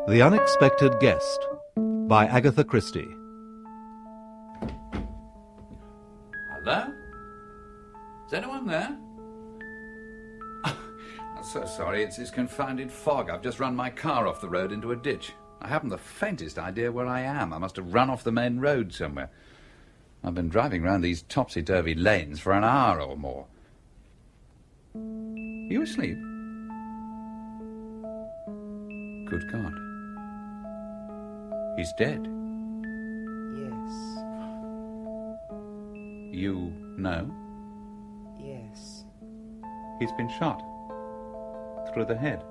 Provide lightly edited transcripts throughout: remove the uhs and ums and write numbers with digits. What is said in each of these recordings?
The Unexpected Guest by Agatha Christie. Hello? Is anyone there? I'm so sorry, it's this confounded fog. I've just run my car off the road into a ditch. I haven't the faintest idea where I am. I must have run off the main road somewhere. I've been driving round these topsy-turvy lanes for an hour or more. Are you asleep? Good God. He's dead. Yes. You know? Yes. He's been shot. Through the head.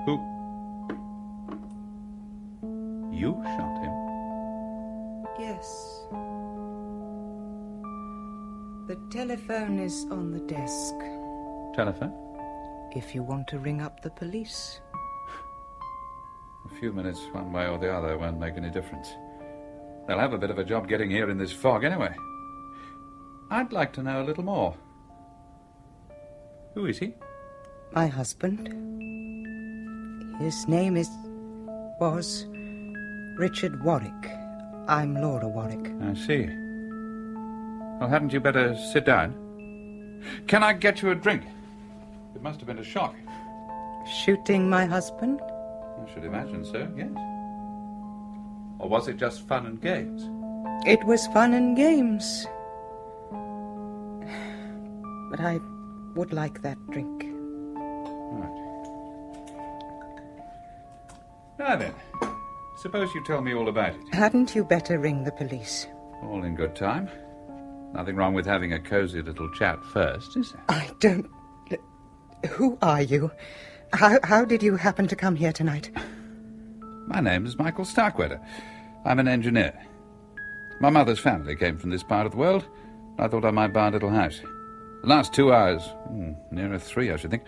Who? You shot him? Yes. The telephone is on the desk. Telephone? If you want to ring up the police. A few minutes one way or the other won't make any difference. They'll have a bit of a job getting here in this fog anyway. I'd like to know a little more. Who is he? My husband. His name was Richard Warwick. I'm Laura Warwick. I see. Well, hadn't you better sit down? Can I get you a drink? It must have been a shock. Shooting my husband? I should imagine so, yes. Or was it just fun and games? It was fun and games. But I would like that drink. Right. Now then, suppose you tell me all about it. Hadn't you better ring the police? All in good time. Nothing wrong with having a cosy little chat first, is there? I don't... Who are you? How did you happen to come here tonight? My name is Michael Starkweather. I'm an engineer. My mother's family came from this part of the world. I thought I might buy a little house. The last 2 hours, nearer 3 I should think,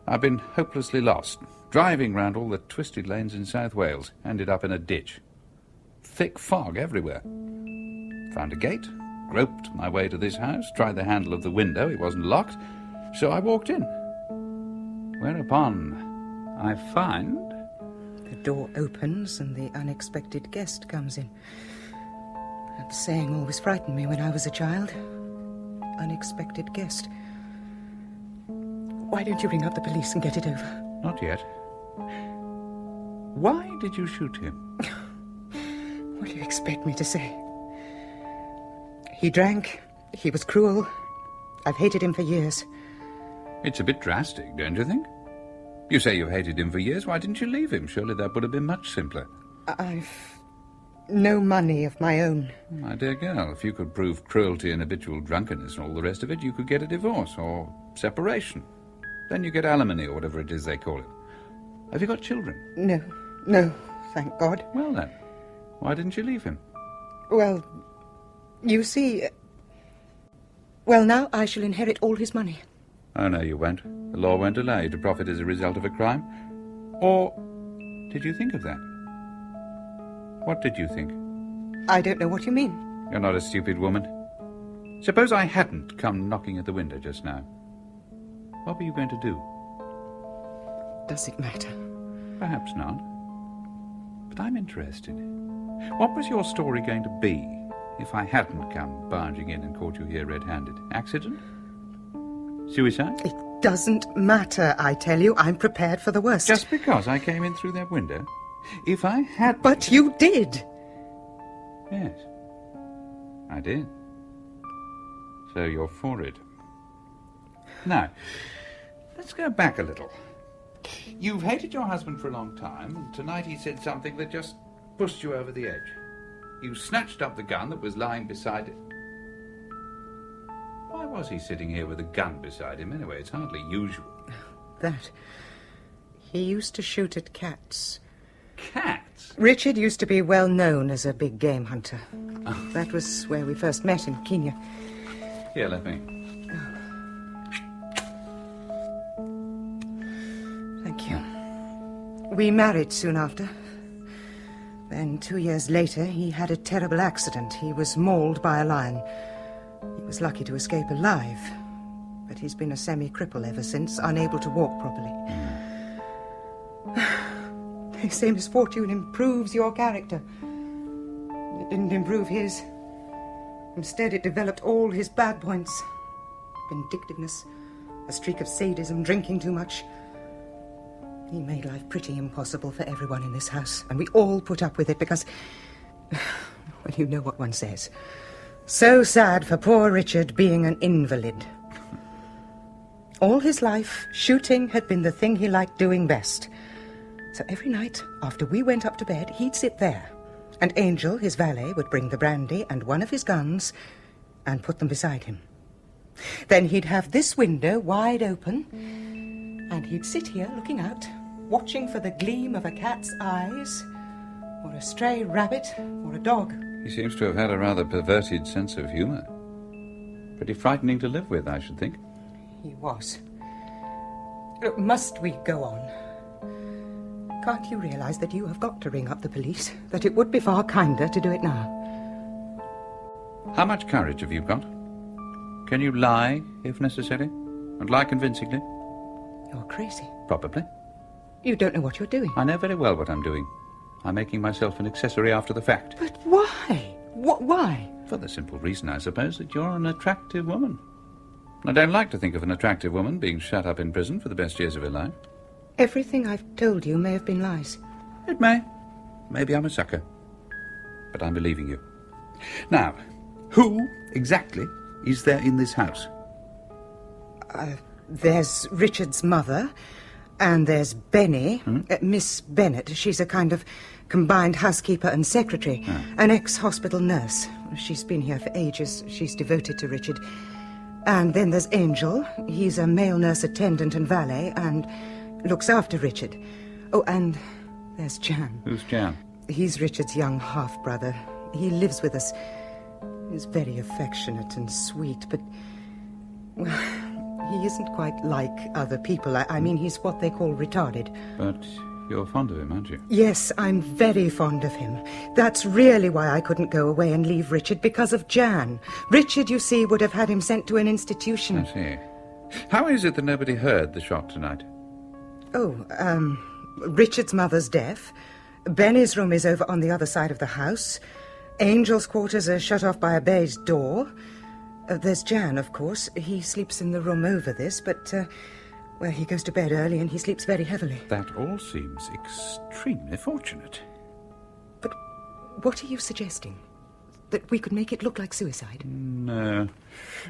I've been hopelessly lost, driving round all the twisted lanes in South Wales, ended up in a ditch. Thick fog everywhere. Found a gate, groped my way to this house, tried the handle of the window, it wasn't locked, so I walked in. Whereupon I find... The door opens and the unexpected guest comes in. That saying always frightened me when I was a child. Unexpected guest. Why don't you ring up the police and get it over? Not yet. Why did you shoot him? What do you expect me to say? He drank. He was cruel. I've hated him for years. It's a bit drastic, don't you think? You say you've hated him for years. Why didn't you leave him? Surely that would have been much simpler. I've no money of my own. My dear girl, if you could prove cruelty and habitual drunkenness and all the rest of it, you could get a divorce or separation. Then you get alimony or whatever it is they call it. Have you got children? No, thank God. Well then, why didn't you leave him? Well, you see... Well, now I shall inherit all his money. Oh, no, you won't. The law won't allow you to profit as a result of a crime. Or did you think of that? What did you think? I don't know what you mean. You're not a stupid woman. Suppose I hadn't come knocking at the window just now. What were you going to do? Does it matter? Perhaps not. But I'm interested. What was your story going to be if I hadn't come barging in and caught you here red-handed? Accident? Suicide? It doesn't matter, I tell you. I'm prepared for the worst. Just because I came in through that window? If I had... But you did! Yes, I did. So you're for it. Now, let's go back a little. You've hated your husband for a long time, and tonight he said something that just pushed you over the edge. You snatched up the gun that was lying beside it. Why was he sitting here with a gun beside him anyway? It's hardly usual. That. He used to shoot at cats. Cats? Richard used to be well known as a big game hunter. That was where we first met in Kenya. Here, let me. Thank you. We married soon after. Then 2 years later, he had a terrible accident. He was mauled by a lion. He was lucky to escape alive, but he's been a semi-cripple ever since, unable to walk properly. They say misfortune improves your character. It didn't improve his. Instead, it developed all his bad points. Vindictiveness, a streak of sadism, drinking too much. He made life pretty impossible for everyone in this house, and we all put up with it because... well, you know what one says. So sad for poor Richard being an invalid. All his life, shooting had been the thing he liked doing best. So every night, after we went up to bed, he'd sit there, and Angel, his valet, would bring the brandy and one of his guns and put them beside him. Then he'd have this window wide open, and he'd sit here looking out, watching for the gleam of a cat's eyes, or a stray rabbit, or a dog. He seems to have had a rather perverted sense of humour. Pretty frightening to live with, I should think. He was. Look, must we go on? Can't you realise that you have got to ring up the police? That it would be far kinder to do it now? How much courage have you got? Can you lie, if necessary? And lie convincingly? You're crazy. Probably. You don't know what you're doing. I know very well what I'm doing. I'm making myself an accessory after the fact. But why? Why? For the simple reason, I suppose, that you're an attractive woman. I don't like to think of an attractive woman being shut up in prison for the best years of her life. Everything I've told you may have been lies. It may. Maybe I'm a sucker. But I'm believing you. Now, who exactly is there in this house? There's Richard's mother, and there's Benny, Miss Bennett. She's a kind of combined housekeeper and secretary, an ex-hospital nurse. She's been here for ages. She's devoted to Richard. And then there's Angel. He's a male nurse attendant and valet, and looks after Richard. Oh, and there's Jan. Who's Jan? He's Richard's young half-brother. He lives with us. He's very affectionate and sweet, but... well, he isn't quite like other people. I mean, he's what they call retarded. But you're fond of him, aren't you? Yes, I'm very fond of him. That's really why I couldn't go away and leave Richard, because of Jan. Richard, you see, would have had him sent to an institution. I see. How is it that nobody heard the shot tonight? Oh, Richard's mother's deaf. Benny's room is over on the other side of the house. Angel's quarters are shut off by a baize door. There's Jan, of course. He sleeps in the room over this, but, well, he goes to bed early and he sleeps very heavily. That all seems extremely fortunate. But what are you suggesting? That we could make it look like suicide? No.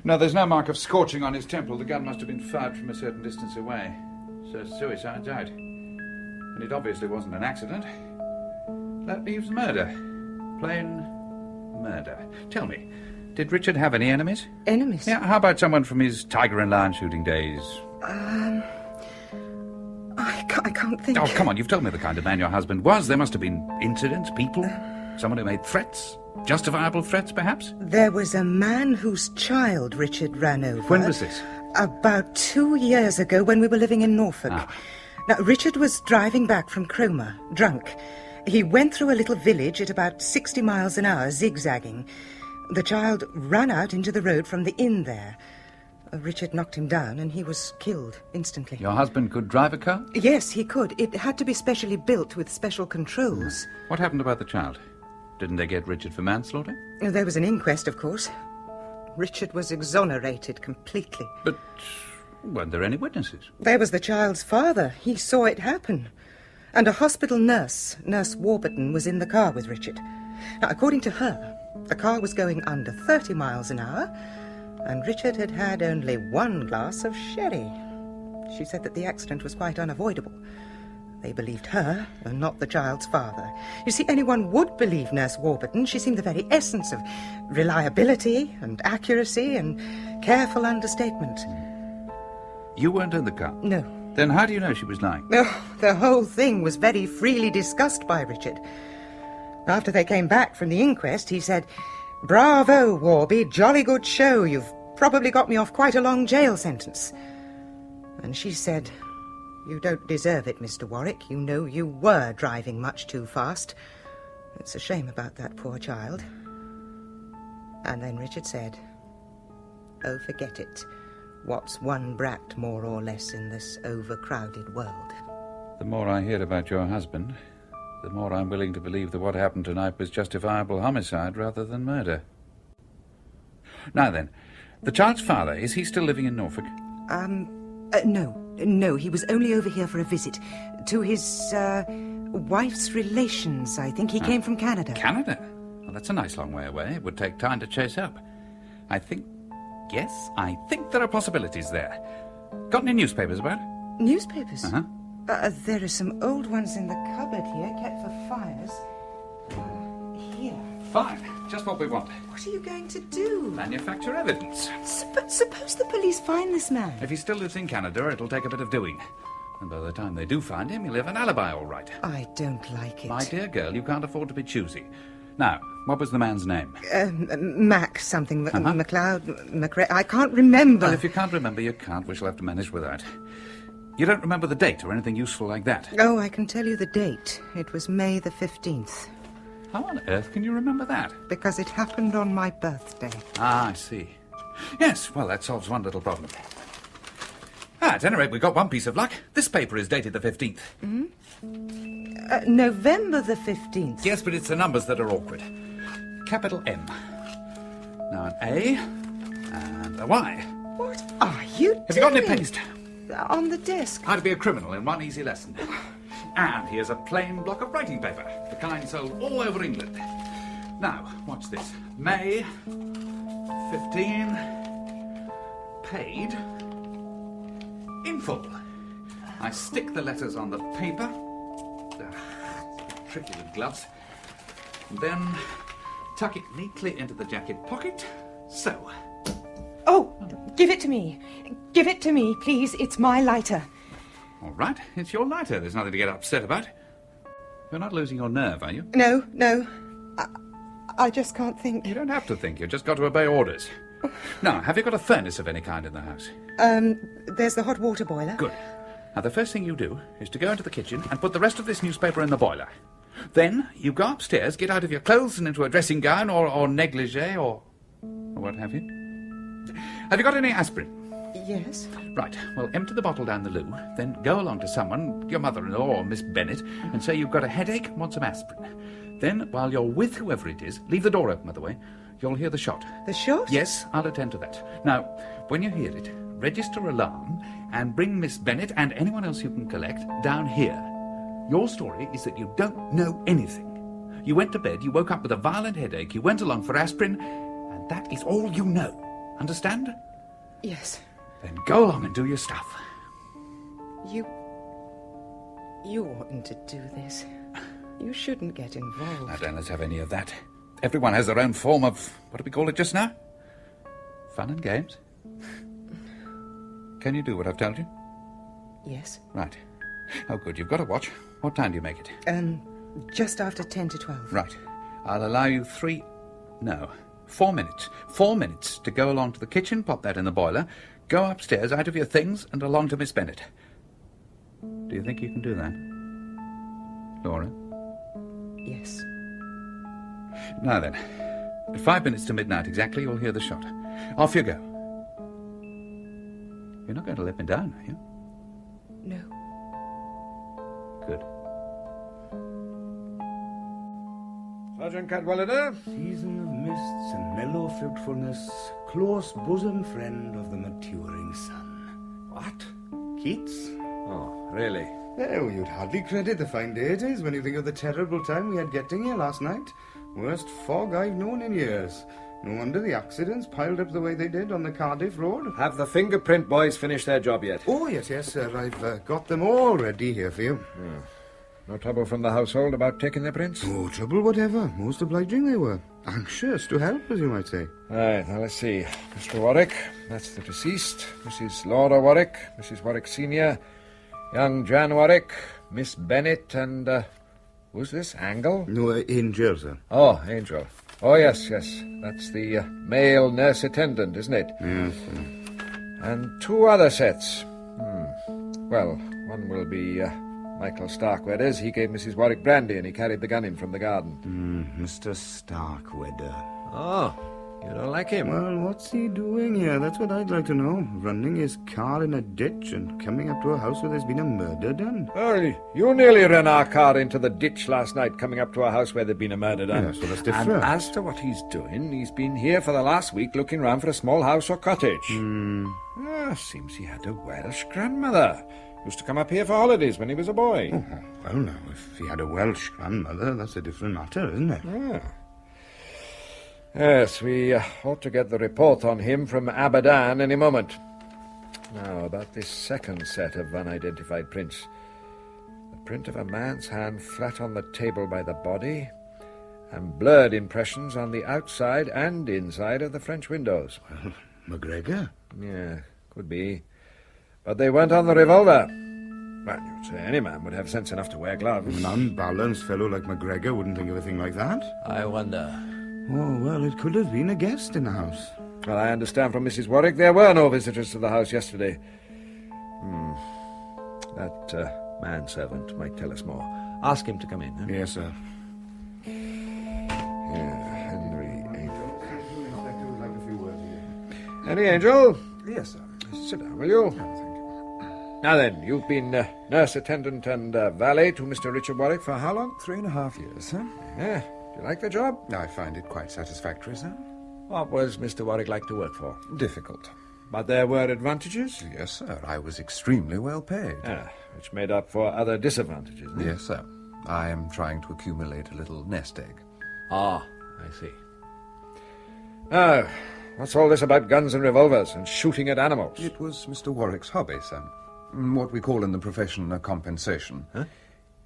No, there's no mark of scorching on his temple. The gun must have been fired from a certain distance away. So suicide's out. And it obviously wasn't an accident. That leaves murder. Plain murder. Tell me, did Richard have any enemies? Enemies? Yeah, how about someone from his tiger and lion shooting days? I can't think. Oh, come on, you've told me the kind of man your husband was. There must have been incidents, people, someone who made threats. Justifiable threats, perhaps? There was a man whose child Richard ran over. When was this? About 2 years ago, when we were living in Norfolk. Now, Richard was driving back from Cromer, drunk. He went through a little village at about 60 miles an hour, zigzagging. The child ran out into the road from the inn there. Richard knocked him down and he was killed instantly. Your husband could drive a car? Yes, he could. It had to be specially built with special controls. What happened about the child? Didn't they get Richard for manslaughter? There was an inquest, of course. Richard was exonerated completely. But weren't there any witnesses? There was the child's father. He saw it happen. And a hospital nurse, Nurse Warburton, was in the car with Richard. Now, according to her, the car was going under 30 miles an hour, and Richard had had only 1 glass of sherry. She said that the accident was quite unavoidable. They believed her, and not the child's father. You see, anyone would believe Nurse Warburton. She seemed the very essence of reliability and accuracy and careful understatement. You weren't in the car? No. Then how do you know she was lying? Oh, the whole thing was very freely discussed by Richard. After they came back from the inquest, he said, "Bravo, Warby, jolly good show. You've probably got me off quite a long jail sentence." And she said, "You don't deserve it, Mr. Warwick. You know you were driving much too fast. It's a shame about that poor child." And then Richard said, "Oh, forget it. What's one brat more or less in this overcrowded world?" The more I hear about your husband, the more I'm willing to believe that what happened tonight was justifiable homicide rather than murder. Now then, the child's father, is he still living in Norfolk? No, he was only over here for a visit. To his, wife's relations, I think. He came from Canada. Canada? Well, that's a nice long way away. It would take time to chase up. I think there are possibilities there. Got any newspapers about? Newspapers? Uh-huh. There are some old ones in the cupboard here, kept for fires. Here. Fine. Just what we want. What are you going to do? Manufacture evidence. Suppose the police find this man. If he still lives in Canada, it'll take a bit of doing. And by the time they do find him, he'll have an alibi all right. I don't like it. My dear girl, you can't afford to be choosy. Now, what was the man's name? Mac something. MacLeod, McRae. I can't remember. Well, if you can't remember, you can't. We shall have to manage without. You don't remember the date or anything useful like that? Oh, I can tell you the date. It was May the 15th. How on earth can you remember that? Because it happened on my birthday. Ah, I see. Yes, well, that solves one little problem. At any rate, we got one piece of luck. This paper is dated the 15th. November the 15th. Yes, but it's the numbers that are awkward. Capital M. Now an A and a Y. What are you doing? Have you got any paste? On the desk. How to be a criminal in one easy lesson. And here's a plain block of writing paper, the kind sold all over England. Now, watch this. May 15, paid, in full. I stick the letters on the paper, tricky with gloves, and then tuck it neatly into the jacket pocket, so. Oh, give it to me. Give it to me, please. It's my lighter. All right, it's your lighter. There's nothing to get upset about. You're not losing your nerve, are you? No. I just can't think. You don't have to think. You've just got to obey orders. Now, have you got a furnace of any kind in the house? There's the hot water boiler. Good. Now, the first thing you do is to go into the kitchen and put the rest of this newspaper in the boiler. Then you go upstairs, get out of your clothes and into a dressing gown or negligee or what have you. Have you got any aspirin? Yes. Right, well, empty the bottle down the loo, then go along to someone, your mother-in-law or Miss Bennet, and say you've got a headache and want some aspirin. Then, while you're with whoever it is, leave the door open, by the way. You'll hear the shot. The shot? Yes, I'll attend to that. Now, when you hear it, register alarm and bring Miss Bennet and anyone else you can collect down here. Your story is that you don't know anything. You went to bed, you woke up with a violent headache, you went along for aspirin, and that is all you know. Understand? Yes. Then go along and do your stuff. You oughtn't to do this. You shouldn't get involved. Now, don't let's have any of that. Everyone has their own form of, what do we call it just now? Fun and games. Can you do what I've told you? Yes. Right. Oh, good. You've got a watch. What time do you make it? Just after 10 to 12. Right. I'll allow you 4 minutes. 4 minutes to go along to the kitchen, pop that in the boiler, go upstairs, out of your things, and along to Miss Bennet. Do you think you can do that? Laura? Yes. Now then, at 5 minutes to midnight exactly, you'll hear the shot. Off you go. You're not going to let me down, are you? No. Good. Sergeant Cadwallader? Season of mists and mellow fruitfulness, close bosom friend of the maturing sun. What? Keats? Oh, really? Oh, you'd hardly credit the fine day it is when you think of the terrible time we had getting here last night. Worst fog I've known in years. No wonder the accidents piled up the way they did on the Cardiff road. Have the fingerprint boys finished their job yet? Oh, yes, sir. I've got them all ready here for you. No trouble from the household about taking their prints? No trouble whatever. Most obliging they were. Anxious to help, as you might say. Right, now let's see. Mr. Warwick, that's the deceased. Mrs. Laura Warwick, Mrs. Warwick Sr., young Jan Warwick, Miss Bennet, and, who's this, Angle? No, Angel, sir. Oh, Angel. Oh, yes. That's the male nurse attendant, isn't it? Yes, sir. And 2 other sets. Well, one will be Michael Starkweather's. He gave Mrs. Warwick brandy and he carried the gun in from the garden. Mr. Starkweather. Oh, You don't like him? Well, what's he doing here? That's what I'd like to know. Running his car in a ditch and coming up to a house where there's been a murder done. Oh, you nearly ran our car into the ditch last night coming up to a house where there'd been a murder done. Yes, well, that's different. And as to what he's doing, he's been here for the last week looking round for a small house or cottage. Seems he had a Welsh grandmother. Used to come up here for holidays when he was a boy. Oh, well, now, if he had a Welsh grandmother, that's a different matter, isn't it? Ah. Yes, we ought to get the report on him from Abadan any moment. Now, about this second set of unidentified prints. The print of a man's hand flat on the table by the body, and blurred impressions on the outside and inside of the French windows. Well, McGregor? Yeah, could be. But they weren't on the revolver. Well, you'd say any man would have sense enough to wear gloves. An unbalanced fellow like McGregor wouldn't think of a thing like that. I wonder. Oh, well, it could have been a guest in the house. Well, I understand from Mrs. Warwick there were no visitors to the house yesterday. That manservant might tell us more. Ask him to come in. Huh? Yes, sir. Henry Angel. Inspector would like a few words here. Henry Angel, Yes, sir. sit down, will you? Thank you. Now then, you've been nurse attendant and valet to Mr. Richard Warwick for how long? 3.5 years, sir. Yeah. Do you like the job? I find it quite satisfactory, sir. What was Mr. Warwick like to work for? Difficult. But there were advantages? Yes, sir. I was extremely well paid. Which made up for other disadvantages. Eh? Yes, sir. I am trying to accumulate a little nest egg. Ah, I see. Now, what's all this about guns and revolvers and shooting at animals? It was Mr. Warwick's hobby, sir. What we call in the profession a compensation. Huh?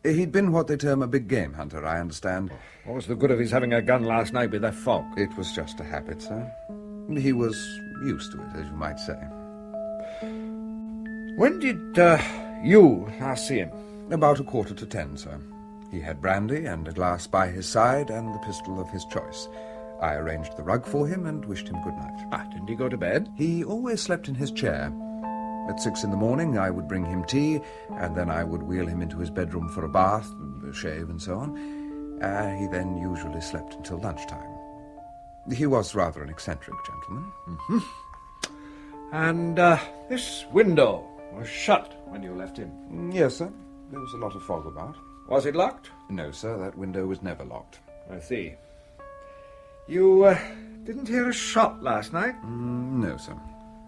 He'd been what they term a big game hunter, I understand. What was the good of his having a gun last night with that fog? It was just a habit, sir. He was used to it, as you might say. When did you last see him? About 9:45, sir. He had brandy and a glass by his side and the pistol of his choice. I arranged the rug for him and wished him good night. Didn't he go to bed? He always slept in his chair. At 6 a.m, I would bring him tea, and then I would wheel him into his bedroom for a bath, a shave, and so on. He then usually slept until lunchtime. He was rather an eccentric gentleman. Mm-hmm. And this window was shut when you left him? Yes, sir. There was a lot of fog about. Was it locked? No, sir. That window was never locked. I see. You didn't hear a shot last night? No, sir.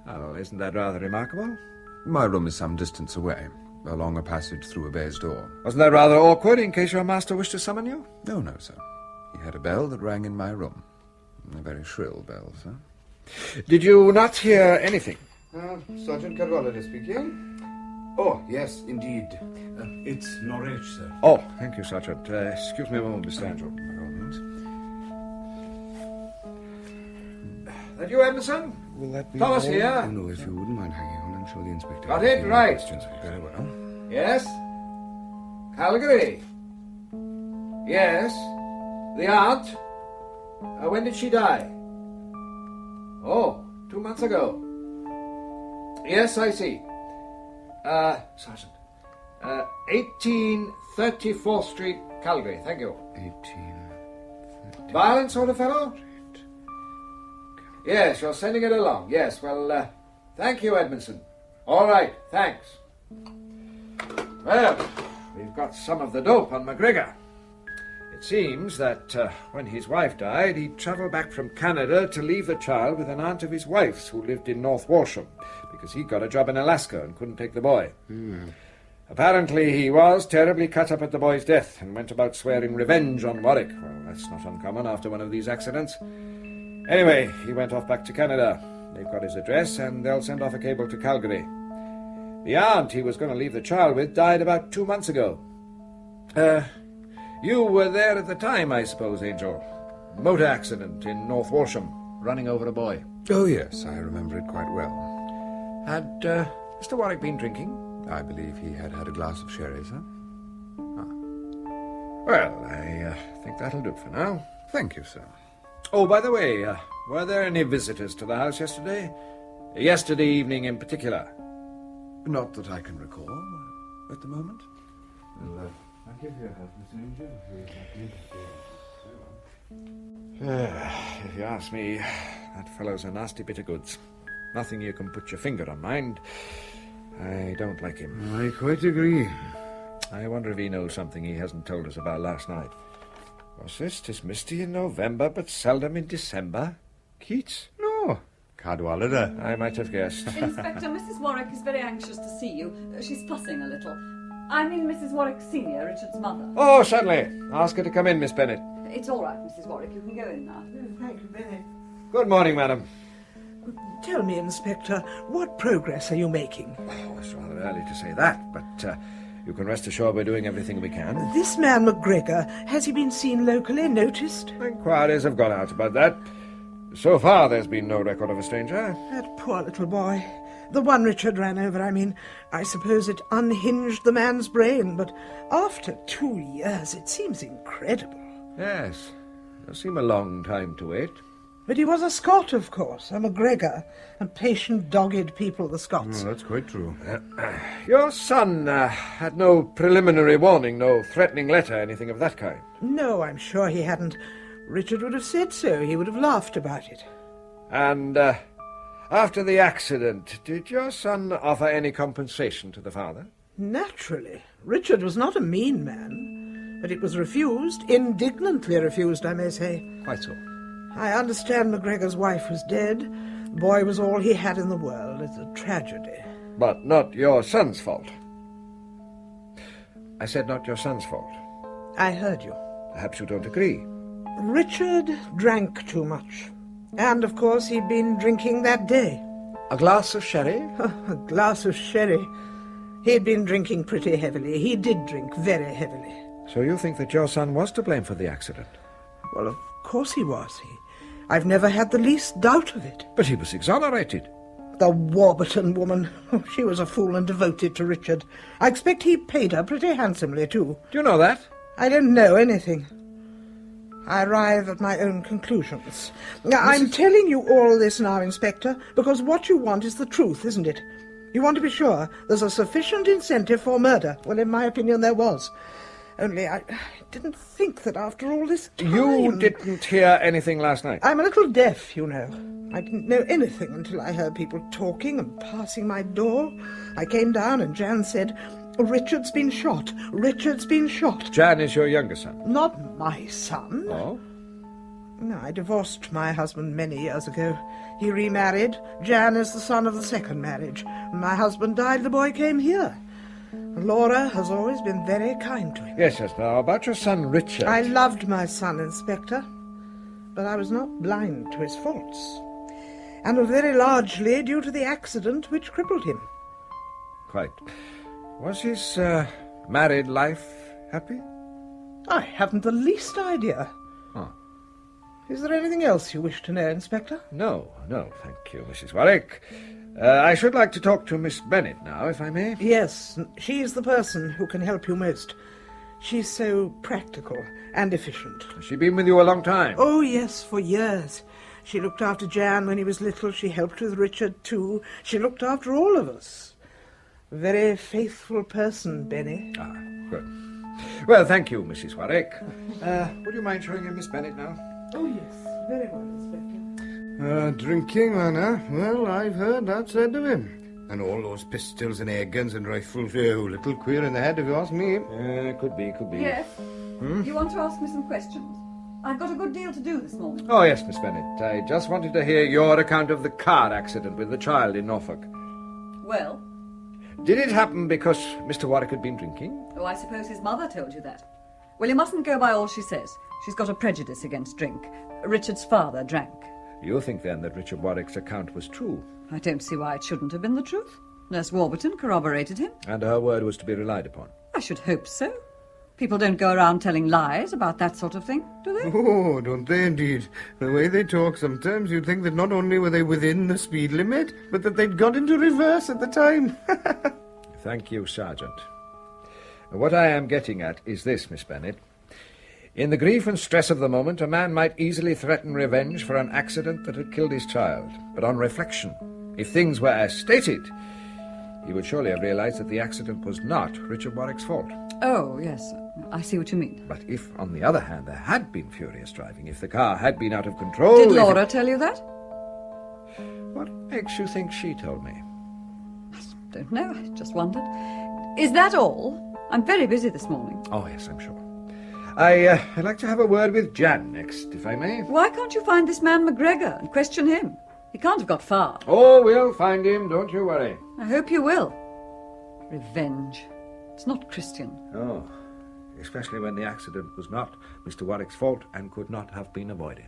Oh, isn't that rather remarkable? My room is some distance away, along a passage through a baize door. Wasn't that rather awkward in case your master wished to summon you? Oh, no, sir. He had a bell that rang in my room. A very shrill bell, sir. Did you not hear anything? Sergeant Cadwallader speaking. Oh, yes, indeed. It's Norwich, sir. Oh, thank you, Sergeant. Excuse me a moment, Mr. Angel. By all means. That you, Emerson? Will that be Thomas all? here. Oh, no, if you wouldn't mind hanging on, I'm sure the inspector... Got has it? a few Right. questions for you. Very well. Yes? Calgary? Yes? The aunt? When did she die? Oh, 2 months ago. Yes, I see. Sergeant. 1834th Street, Calgary. Thank you. 18... Violent sort of fellow? Yes, you're sending it along. Yes, well, thank you, Edmondson. All right, thanks. Well, we've got some of the dope on McGregor. It seems that when his wife died, he travelled back from Canada to leave the child with an aunt of his wife's who lived in North Walsham, because he got a job in Alaska and couldn't take the boy. Apparently he was terribly cut up at the boy's death and went about swearing revenge on Warwick. Well, that's not uncommon after one of these accidents. Anyway, he went off back to Canada. They've got his address, and they'll send off a cable to Calgary. The aunt he was going to leave the child with died about 2 months ago. You were there at the time, I suppose, Angel. Motor accident in North Walsham, running over a boy. Oh, yes, I remember it quite well. Had Mr. Warwick been drinking? I believe he had had a glass of sherry, sir. Well, I think that'll do for now. Thank you, sir. Oh, by the way, were there any visitors to the house yesterday? Yesterday evening in particular? Not that I can recall at the moment. Thank you for your help, Mr. Angel. If you ask me, that fellow's a nasty bit of goods. Nothing you can put your finger on, mind. I don't like him. I quite agree. I wonder if he knows something he hasn't told us about last night. What's this? 'Tis misty in November, but seldom in December. Keats? No, Cadwallader. I might have guessed. Inspector, Mrs. Warwick is very anxious to see you. She's fussing a little. I mean Mrs. Warwick Senior, Richard's mother. Oh, certainly. Ask her to come in, Miss Bennet. It's all right, Mrs. Warwick. You can go in now. Thank you, Bennet. Good morning, madam. Tell me, Inspector, what progress are you making? Oh, it's rather early to say that, but you can rest assured we're doing everything we can. This man McGregor, has he been seen locally, noticed? Inquiries have gone out about that. So far, there's been no record of a stranger. That poor little boy. The one Richard ran over, I mean. I suppose it unhinged the man's brain, but after 2 years, it seems incredible. Yes, it does seem a long time to wait. But he was a Scot, of course, a McGregor, and patient, dogged people, the Scots. Oh, that's quite true. Your son had no preliminary warning, no threatening letter, anything of that kind? No, I'm sure he hadn't. Richard would have said so. He would have laughed about it. And after the accident, did your son offer any compensation to the father? Naturally. Richard was not a mean man, but it was refused, indignantly refused, I may say. Quite so. I understand McGregor's wife was dead. The boy was all he had in the world. It's a tragedy. But not your son's fault. I said not your son's fault. I heard you. Perhaps you don't agree. Richard drank too much. And, of course, he'd been drinking that day. A glass of sherry? A glass of sherry. He'd been drinking pretty heavily. He did drink very heavily. So you think that your son was to blame for the accident? Well, of course he was. I've never had the least doubt of it. But he was exonerated. The Warburton woman. Oh, she was a fool and devoted to Richard. I expect he paid her pretty handsomely, too. Do you know that? I don't know anything. I arrive at my own conclusions. Now, I'm telling you all this now, Inspector, because what you want is the truth, isn't it? You want to be sure there's a sufficient incentive for murder. Well, in my opinion, there was. Only I didn't think that after all this time... You didn't hear anything last night? I'm a little deaf, you know. I didn't know anything until I heard people talking and passing my door. I came down and Jan said, "Richard's been shot. Richard's been shot." Jan is your younger son? Not my son. Oh? No, I divorced my husband many years ago. He remarried. Jan is the son of the second marriage. When my husband died, the boy came here. Laura has always been very kind to him. Yes. Now, about your son, Richard... I loved my son, Inspector, but I was not blind to his faults, and were very largely due to the accident which crippled him. Quite. Was his married life happy? I haven't the least idea. Oh. Is there anything else you wish to know, Inspector? No, thank you, Mrs. Warwick. I should like to talk to Miss Bennet now, if I may. Yes, she's the person who can help you most. She's so practical and efficient. Has she been with you a long time? Oh, yes, for years. She looked after Jan when he was little. She helped with Richard, too. She looked after all of us. A very faithful person, Benny. Ah, good. Well, thank you, Mrs. Warwick. Would you mind showing in Miss Bennet now? Oh, yes, very well, Inspector. Drinking, man, huh? Well, I've heard that said of him. And all those pistols and air guns and rifles, oh, little queer in the head, if you ask me. Could be. Yes? You want to ask me some questions? I've got a good deal to do this morning. Oh, yes, Miss Bennet. I just wanted to hear your account of the car accident with the child in Norfolk. Well? Did it happen because Mr. Warwick had been drinking? Oh, I suppose his mother told you that. Well, you mustn't go by all she says. She's got a prejudice against drink. Richard's father drank. You think, then, that Richard Warwick's account was true? I don't see why it shouldn't have been the truth. Nurse Warburton corroborated him. And her word was to be relied upon? I should hope so. People don't go around telling lies about that sort of thing, do they? Oh, don't they indeed? The way they talk sometimes, you'd think that not only were they within the speed limit, but that they'd got into reverse at the time. Thank you, Sergeant. What I am getting at is this, Miss Bennet. In the grief and stress of the moment, a man might easily threaten revenge for an accident that had killed his child. But on reflection, if things were as stated, he would surely have realized that the accident was not Richard Warwick's fault. Oh, yes. I see what you mean. But if, on the other hand, there had been furious driving, if the car had been out of control... Did Laura tell you that? What makes you think she told me? Don't know. I just wondered. Is that all? I'm very busy this morning. Oh, yes, I'm sure. I'd like to have a word with Jan next, if I may. Why can't you find this man McGregor and question him? He can't have got far. Oh, we'll find him, don't you worry. I hope you will. Revenge. It's not Christian. Oh, especially when the accident was not Mr. Warwick's fault and could not have been avoided.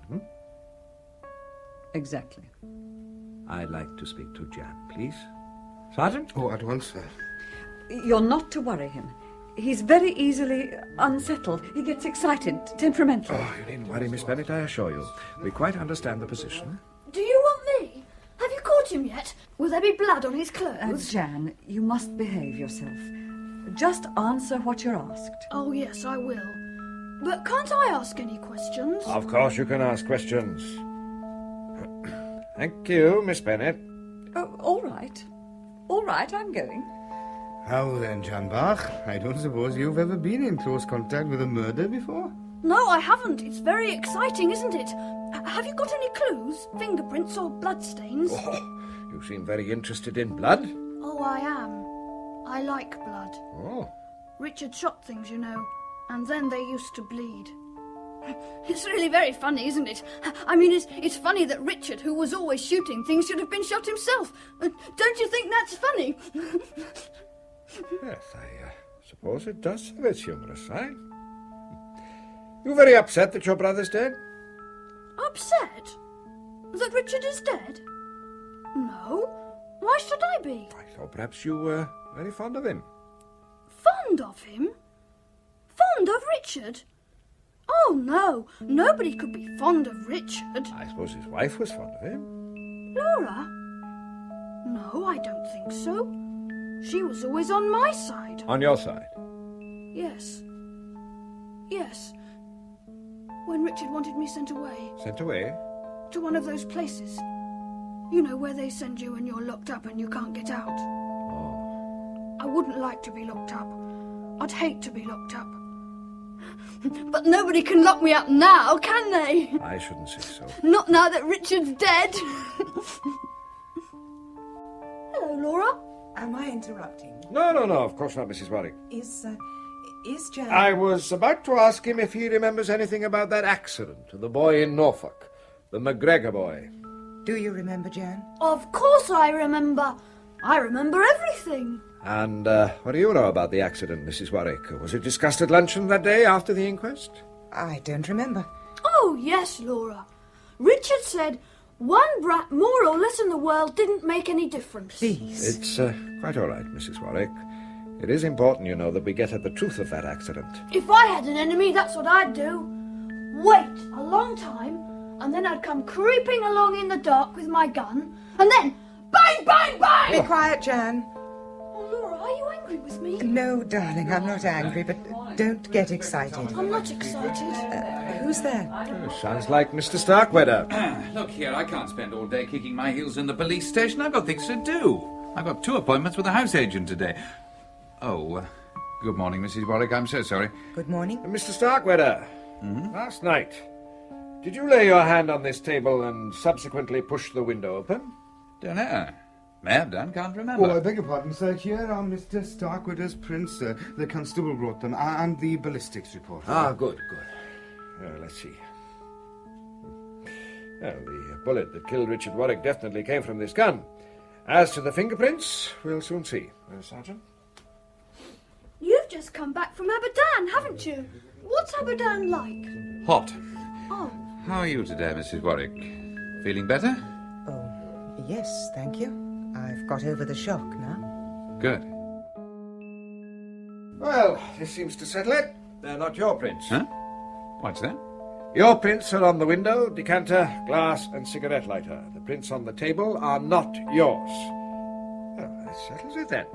Exactly. I'd like to speak to Jan, please. Sergeant? Oh, at once, sir. You're not to worry him. He's very easily unsettled. He gets excited, temperamental. Oh, you needn't worry, Miss Bennet, I assure you. We quite understand the position. Do you want me? Have you caught him yet? Will there be blood on his clothes? Jan, you must behave yourself. Just answer what you're asked. Oh, yes, I will. But can't I ask any questions? Of course you can ask questions. Thank you, Miss Bennet. Oh, all right. All right, I'm going. How then, Jan Bach? I don't suppose you've ever been in close contact with a murder before? No, I haven't. It's very exciting, isn't it? Have you got any clues? Fingerprints or bloodstains? Oh, you seem very interested in blood. Oh, I am. I like blood. Oh. Richard shot things, you know, and then they used to bleed. It's really very funny, isn't it? I mean, it's funny that Richard, who was always shooting things, should have been shot himself. Don't you think that's funny? Yes, I suppose it does have its humorous side. You're very upset that your brother's dead? Upset? That Richard is dead? No. Why should I be? I thought perhaps you were very fond of him. Fond of him? Fond of Richard? Oh, no. Nobody could be fond of Richard. I suppose his wife was fond of him. Laura? No, I don't think so. She was always on my side. On your side? Yes. Yes. When Richard wanted me sent away. Sent away? To one of those places. You know, where they send you when you're locked up and you can't get out. Oh. I wouldn't like to be locked up. I'd hate to be locked up. But nobody can lock me up now, can they? I shouldn't say so. Not now that Richard's dead. Hello, Laura. Am I interrupting? No, of course not, Mrs. Warwick. Is Jan... I was about to ask him if he remembers anything about that accident to the boy in Norfolk, the McGregor boy. Do you remember, Jan? Of course I remember. I remember everything. And what do you know about the accident, Mrs. Warwick? Was it discussed at luncheon that day after the inquest? I don't remember. Oh, yes, Laura. Richard said one brat more or less in the world didn't make any difference. Please. It's quite all right, Mrs. Warwick. It is important, you know, that we get at the truth of that accident. If I had an enemy, that's what I'd do. Wait a long time, and then I'd come creeping along in the dark with my gun, and then bang, bang, bang! Be quiet, Jan. Oh, Laura, are you angry with me? No, darling, I'm not angry, but don't get excited. I'm not excited. Who's there? Oh, sounds like Mr. Starkweather. Look here, I can't spend all day kicking my heels in the police station. I've got things to do. I've got 2 appointments with the house agent today. Oh, good morning, Mrs. Warwick. I'm so sorry. Good morning. Mr. Starkweather, last night, did you lay your hand on this table and subsequently push the window open? Don't know. May have done, can't remember. Oh, I beg your pardon, sir. Here are Mr. Starkweather's prints, sir. The constable brought them, and the ballistics report. Ah, good. Let's see. Well, the bullet that killed Richard Warwick definitely came from this gun. As to the fingerprints, we'll soon see. Sergeant? You've just come back from Aberdan, haven't you? What's Aberdan like? Hot. Oh, How are you today, Mrs. Warwick? Feeling better? Oh, yes, thank you. I've got over the shock now. Good. Well, this seems to settle it. They're not your prints. Huh? What's that? Your prints are on the window, decanter, glass, and cigarette lighter. The prints on the table are not yours. Well, that settles it then.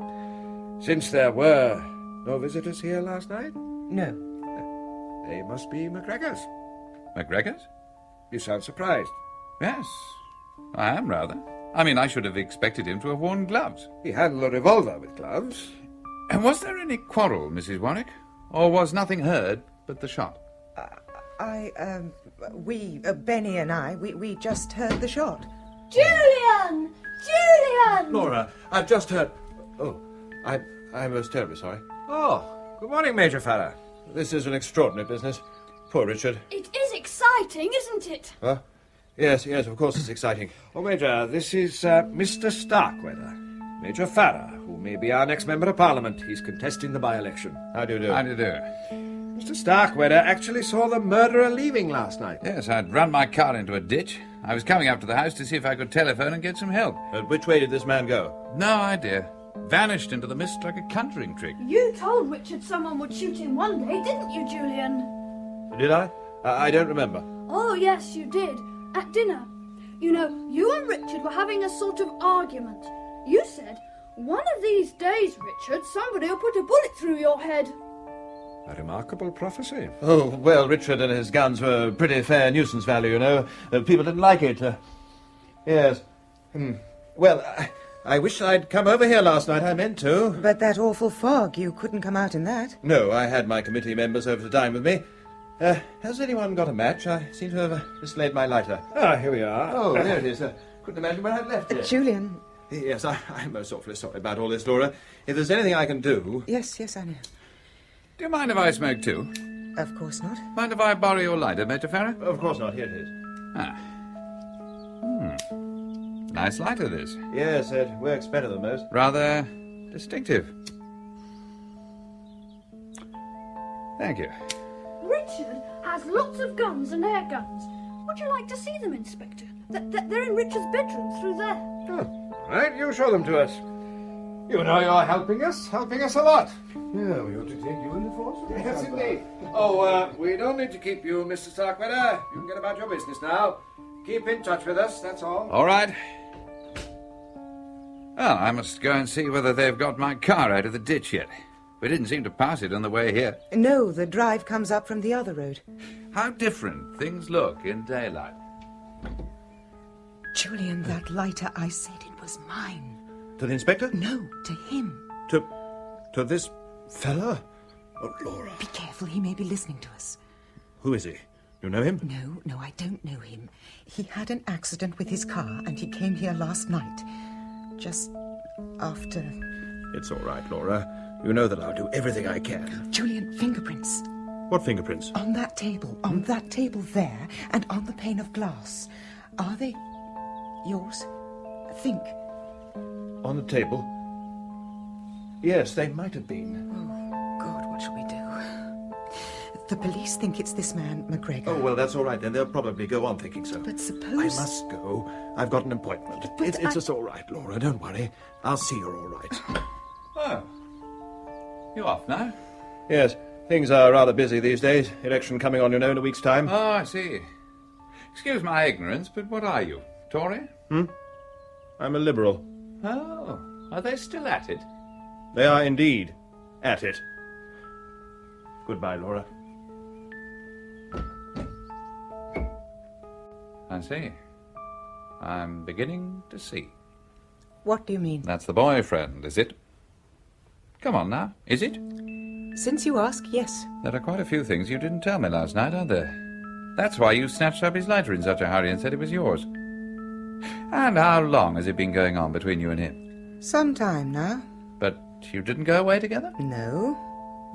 Since there were no visitors here last night, No. they must be McGregor's. McGregor's? You sound surprised. Yes, I am rather. I mean, I should have expected him to have worn gloves. He handled a revolver with gloves. And was there any quarrel, Mrs. Warwick? Or was nothing heard but the shot? Benny and I, we just heard the shot. Julian! Julian! Laura, I've just heard... Oh, I'm most terribly sorry. Oh, good morning, Major Farrer. This is an extraordinary business. Poor Richard. It is exciting, isn't it? Huh? Yes, of course it's exciting. Oh, Major, this is Mr. Starkweather. Major Farrer, who may be our next Member of Parliament. He's contesting the by-election. How do you do? How do you do? Mr. Starkweather actually saw the murderer leaving last night. Yes, I'd run my car into a ditch. I was coming up to the house to see if I could telephone and get some help. Which way did this man go? No idea. Vanished into the mist like a conjuring trick. You told Richard someone would shoot him one day, didn't you, Julian? Did I? I don't remember. Oh, yes, you did. At dinner. You know, you and Richard were having a sort of argument. You said, one of these days, Richard, somebody will put a bullet through your head. A remarkable prophecy. Oh, well, Richard and his guns were a pretty fair nuisance value, you know. People didn't like it. Yes. Well, I wish I'd come over here last night. I meant to. But that awful fog, you couldn't come out in that. No, I had my committee members over to dine with me. Has anyone got a match? I seem to have mislaid my lighter. Ah, here we are. Oh, there it is. Couldn't imagine where I'd left it. Julian. Yes, I'm most awfully sorry about all this, Laura. If there's anything I can do... Yes, I know. Do you mind if I smoke too? Of course not. Mind if I borrow your lighter, Major Farrer? Of course not. Here it is. Nice lighter, this. Yes, it works better than most. Rather distinctive. Thank you. Richard has lots of guns and air guns. Would you like to see them, Inspector? They're in Richard's bedroom through there. Oh, all right, you show them to us. You know you're helping us a lot. Yeah, we ought to take you in the force. Yes, indeed. Oh, we don't need to keep you, Mr. Starkweather. You can get about your business now. Keep in touch with us, that's all. All right. Well, I must go and see whether they've got my car out of the ditch yet. We didn't seem to pass it on the way here. No, the drive comes up from the other road. How different things look in daylight. Julian, that lighter, I said it was mine. To the inspector? No, to him. To this fella? Oh, Laura. Be careful, he may be listening to us. Who is he? You know him? No, I don't know him. He had an accident with his car and he came here last night. Just after... It's all right, Laura. You know that I'll do everything I can. Julian, fingerprints. What fingerprints? On that table there, and on the pane of glass. Are they yours? Think. On the table? Yes, they might have been. Oh, God, what shall we do? The police think it's this man, McGregor. Oh, well, that's all right then. They'll probably go on thinking so. But suppose... I must go. I've got an appointment. It's just all right, Laura. Don't worry. I'll see you're all right. Oh. You off now? Yes. Things are rather busy these days. Election coming on, you know, in a week's time. Oh, I see. Excuse my ignorance, but what are you? Tory? I'm a Liberal. Oh, are they still at it? They are indeed at it. Goodbye, Laura. I see. I'm beginning to see. What do you mean? That's the boyfriend, is it? Come on now, is it? Since you ask, yes. There are quite a few things you didn't tell me last night, aren't there? That's why you snatched up his lighter in such a hurry and said it was yours. And how long has it been going on between you and him? Some time now. But you didn't go away together? No.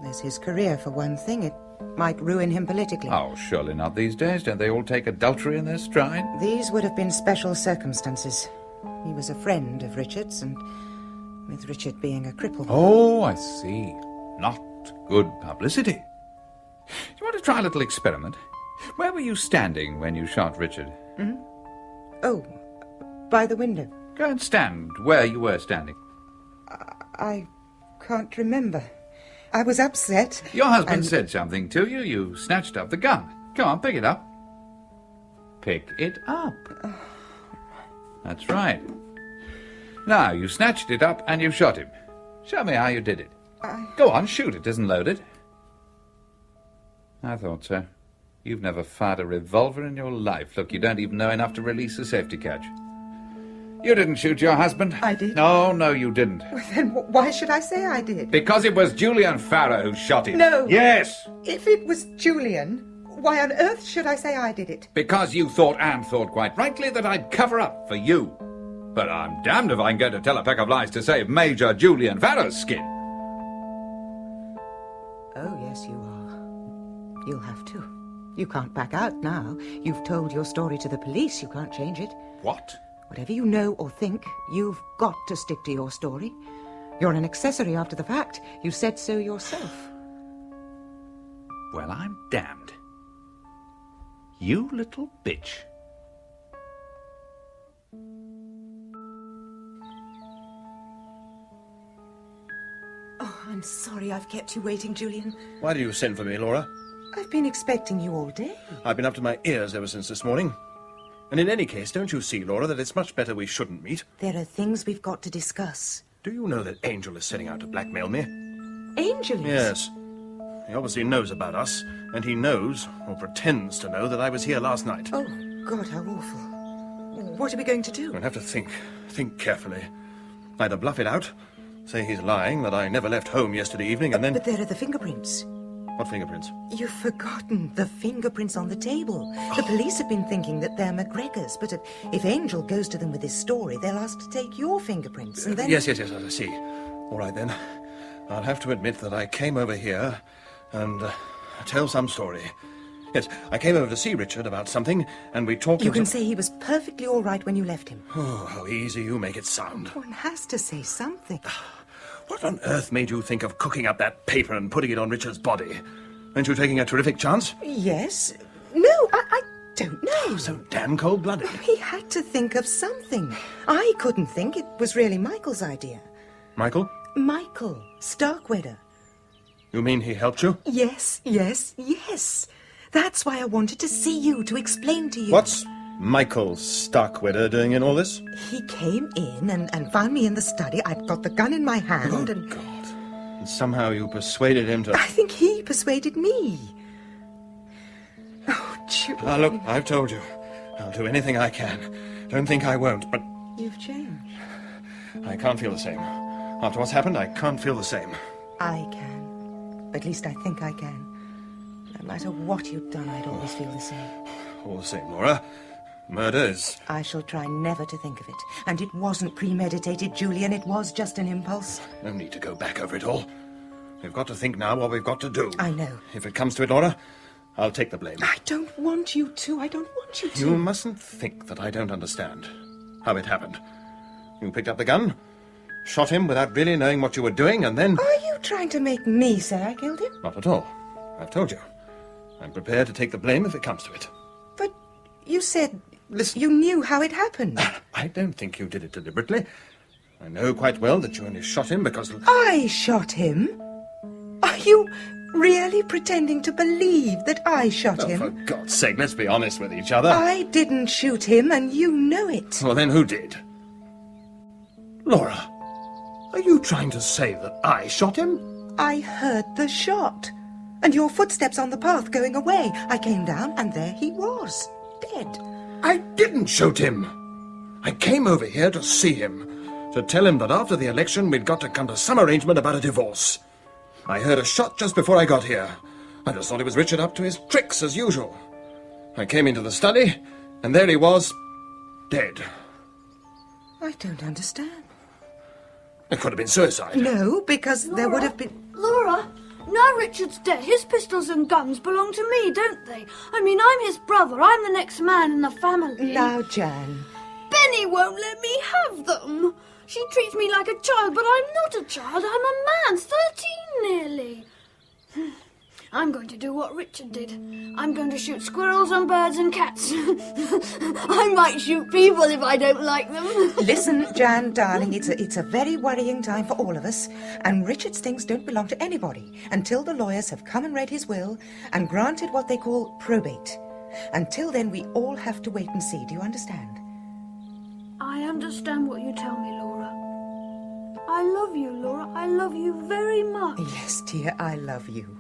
There's his career, for one thing. It might ruin him politically. Oh, surely not these days. Don't they all take adultery in their stride? These would have been special circumstances. He was a friend of Richard's, and with Richard being a cripple... Oh, I see. Not good publicity. Do you want to try a little experiment? Where were you standing when you shot Richard? Oh, by the window. Go and stand where you were standing. I can't remember. I was upset. Your husband said something to you. You snatched up the gun. Come on, pick it up. Pick it up. That's right. Now, you snatched it up and you shot him. Show me how you did it. Go on, shoot. It isn't loaded. I thought so. You've never fired a revolver in your life. Look, you don't even know enough to release a safety catch. You didn't shoot your husband. I did. No, you didn't. Well, then why should I say I did? Because it was Julian Farrow who shot him. No. Yes. If it was Julian, why on earth should I say I did it? Because you thought, and thought quite rightly, that I'd cover up for you. But I'm damned if I'm going to tell a pack of lies to save Major Julian Farrow's skin. Oh, yes, you are. You'll have to. You can't back out now. You've told your story to the police. You can't change it. What? Whatever you know or think, you've got to stick to your story. You're an accessory after the fact. You said so yourself. Well, I'm damned. You little bitch. Oh, I'm sorry I've kept you waiting, Julian. Why did you send for me, Laura? I've been expecting you all day. I've been up to my ears ever since this morning. And in any case, don't you see, Laura, that it's much better we shouldn't meet? There are things we've got to discuss. Do you know that Angel is setting out to blackmail me? Angel is? Yes. He obviously knows about us, and he knows, or pretends to know, that I was here last night. Oh, God, how awful. What are we going to do? We'll have to think carefully. Either bluff it out, say he's lying, that I never left home yesterday evening, and then... But there are the fingerprints. What fingerprints? You've forgotten the fingerprints on the table. The police have been thinking that they're McGregor's, but if Angel goes to them with his story, they'll ask to take your fingerprints, and then... Yes, I see. All right, then. I'll have to admit that I came over here and tell some story. Yes, I came over to see Richard about something, and we talked... You can say he was perfectly all right when you left him. Oh, how easy you make it sound. One has to say something. What on earth made you think of cooking up that paper and putting it on Richard's body? Weren't you taking a terrific chance? Yes. No, I don't know. So damn cold-blooded. He had to think of something. I couldn't think. It was really Michael's idea. Michael? Michael Starkweather. You mean he helped you? Yes. That's why I wanted to see you, to explain to you. What's Michael Starkweather doing in all this? He came in and found me in the study. I'd got the gun in my hand and... God. And somehow you persuaded him to... I think he persuaded me. Oh, Julian. Ah, look, I've told you. I'll do anything I can. Don't think I won't, but... You've changed. I can't feel the same. After what's happened, I can't feel the same. I can. At least I think I can. No matter what you'd done, I'd always feel the same. All the same, Laura. Murder is... I shall try never to think of it. And it wasn't premeditated, Julian. It was just an impulse. No need to go back over it all. We've got to think now what we've got to do. I know. If it comes to it, Laura, I'll take the blame. I don't want you to. I don't want you to. You mustn't think that I don't understand how it happened. You picked up the gun, shot him without really knowing what you were doing, and then... Are you trying to make me say I killed him? Not at all. I've told you. I'm prepared to take the blame if it comes to it. But you said... Listen. You knew how it happened. I don't think you did it deliberately. I know quite well that you only shot him because... I shot him? Are you really pretending to believe that I shot him? For God's sake, let's be honest with each other. I didn't shoot him, and you know it. Well, then who did? Laura, are you trying to say that I shot him? I heard the shot. And your footsteps on the path going away. I came down, and there he was, dead. I didn't shoot him. I came over here to see him, to tell him that after the election we'd got to come to some arrangement about a divorce. I heard a shot just before I got here. I just thought it was Richard up to his tricks as usual. I came into the study, and there he was, dead. I don't understand. It could have been suicide. No, because there would have been... Laura, now Richard's dead, his pistols and guns belong to me, don't they? I mean, I'm his brother. I'm the next man in the family. Now, Jan. Benny won't let me have them. She treats me like a child, but I'm not a child. I'm a man, 13 nearly. I'm going to do what Richard did. I'm going to shoot squirrels and birds and cats. I might shoot people if I don't like them. Listen, Jan, darling, it's a very worrying time for all of us, and Richard's things don't belong to anybody until the lawyers have come and read his will and granted what they call probate. Until then, we all have to wait and see. Do you understand? I understand what you tell me, Laura. I love you, Laura. I love you very much. Yes, dear, I love you.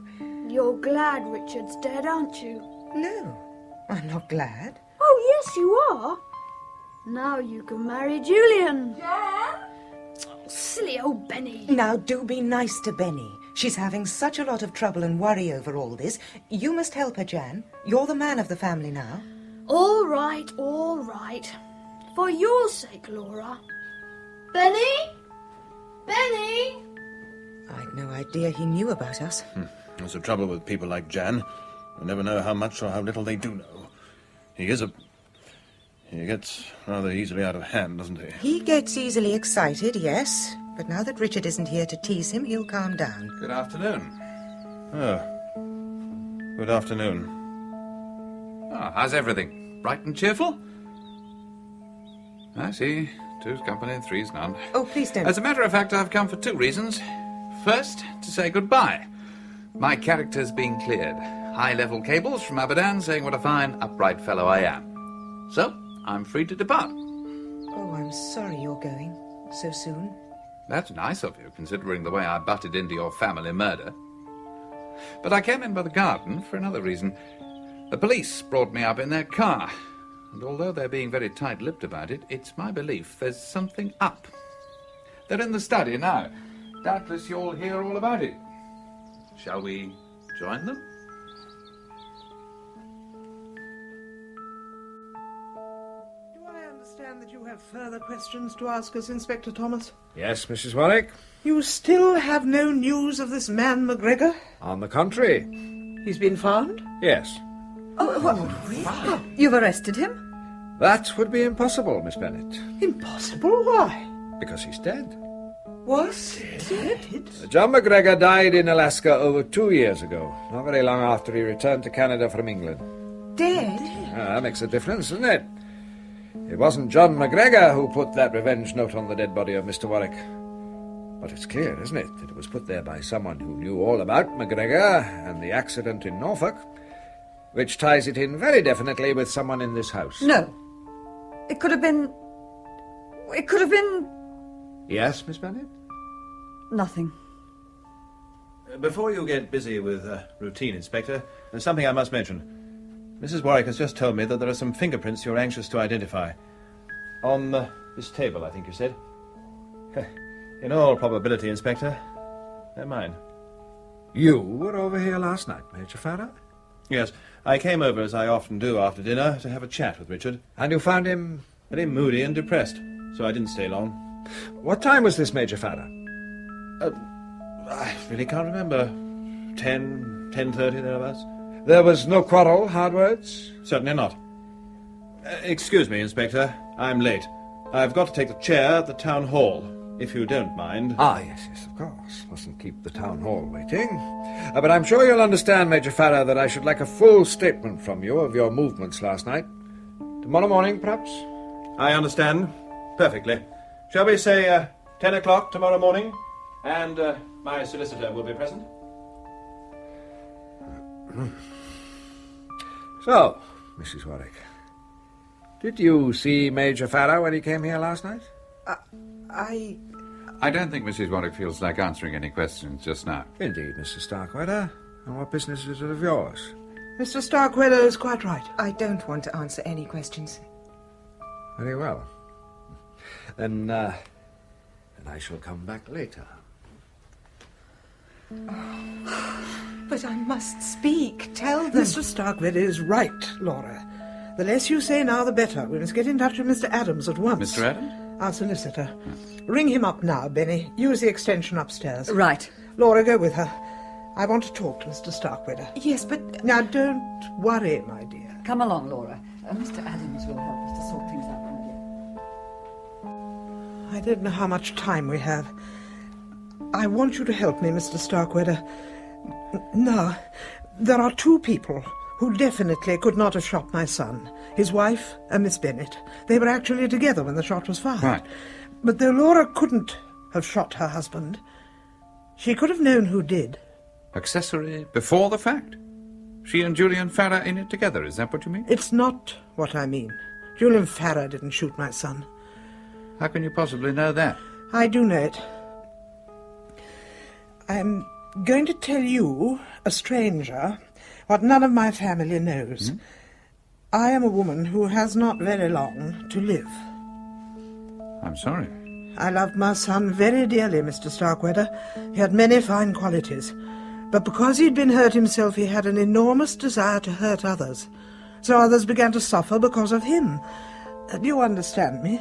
You're glad Richard's dead, aren't you? No, I'm not glad. Oh, yes, you are. Now you can marry Julian. Yeah? Oh, silly old Benny. Now, do be nice to Benny. She's having such a lot of trouble and worry over all this. You must help her, Jan. You're the man of the family now. All right, all right. For your sake, Laura. Benny? Benny? I'd no idea he knew about us. That's the trouble with people like Jan. You never know how much or how little they do know. He gets rather easily out of hand, doesn't he? He gets easily excited, yes. But now that Richard isn't here to tease him, he'll calm down. Good afternoon. Oh. Good afternoon. Oh, how's everything? Bright and cheerful? I see. Two's company, three's none. Oh, please don't. As a matter of fact, I've come for 2 reasons. First, to say goodbye. My character's been cleared. High-level cables from Abadan saying what a fine, upright fellow I am. So, I'm free to depart. Oh, I'm sorry you're going so soon. That's nice of you, considering the way I butted into your family murder. But I came in by the garden for another reason. The police brought me up in their car. And although they're being very tight-lipped about it, it's my belief there's something up. They're in the study now. Doubtless you'll hear all about it. Shall we join them? Do I understand that you have further questions to ask us, Inspector Thomas? Yes, Mrs. Warwick. You still have no news of this man McGregor? On the contrary. He's been found? Yes. Oh, what? Really? You've arrested him? That would be impossible, Miss Bennet. Impossible? Why? Because he's dead. What? Dead? John McGregor died in Alaska over 2 years ago, not very long after he returned to Canada from England. Dead? That makes a difference, doesn't it? It wasn't John McGregor who put that revenge note on the dead body of Mr. Warwick. But it's clear, isn't it, that it was put there by someone who knew all about McGregor and the accident in Norfolk, which ties it in very definitely with someone in this house. No. It could have been... Yes, Miss Bennet? Nothing. Before you get busy with routine, Inspector, there's something I must mention. Mrs. Warwick has just told me that there are some fingerprints you're anxious to identify. On this table, I think you said. In all probability, Inspector, they're mine. You were over here last night, Major Farrar? Yes, I came over, as I often do after dinner, to have a chat with Richard. And you found him... very moody and depressed, so I didn't stay long. What time was this, Major Farrar? I really can't remember. 10:30, thereabouts. There was no quarrel, hard words? Certainly not. Excuse me, Inspector. I'm late. I've got to take the chair at the town hall, if you don't mind. Ah, yes, of course. Mustn't keep the town hall waiting. But I'm sure you'll understand, Major Farrar, that I should like a full statement from you of your movements last night. Tomorrow morning, perhaps? I understand. Perfectly. Shall we say 10 o'clock tomorrow morning? And my solicitor will be present? So, Mrs. Warwick, did you see Major Farrar when he came here last night? I don't think Mrs. Warwick feels like answering any questions just now. Indeed, Mr. Starkweather. And what business is it of yours? Mr. Starkweather is quite right. I don't want to answer any questions. Very well. Then I shall come back later. But I must speak. Tell them. Mr. Starkweather is right, Laura. The less you say now, the better. We must get in touch with Mr. Adams at once. Mr. Adams? Our solicitor. Ring him up now, Benny. Use the extension upstairs. Right. Laura, go with her. I want to talk to Mr. Starkweather. Yes, but... Now, don't worry, my dear. Come along, Laura. Mr. Adams will help us to sort things out, my dear. I don't know how much time we have. I want you to help me, Mr. Starkweather. Now, there are 2 people who definitely could not have shot my son. His wife and Miss Bennet. They were actually together when the shot was fired. Right. But though Laura couldn't have shot her husband, she could have known who did. Accessory before the fact? She and Julian Farrar in it together, is that what you mean? It's not what I mean. Julian Farrar didn't shoot my son. How can you possibly know that? I do know it. I'm going to tell you, a stranger, what none of my family knows. I am a woman who has not very long to live. I'm sorry. I loved my son very dearly, Mr. Starkweather. He had many fine qualities. But because he'd been hurt himself, he had an enormous desire to hurt others. So others began to suffer because of him. Do you understand me?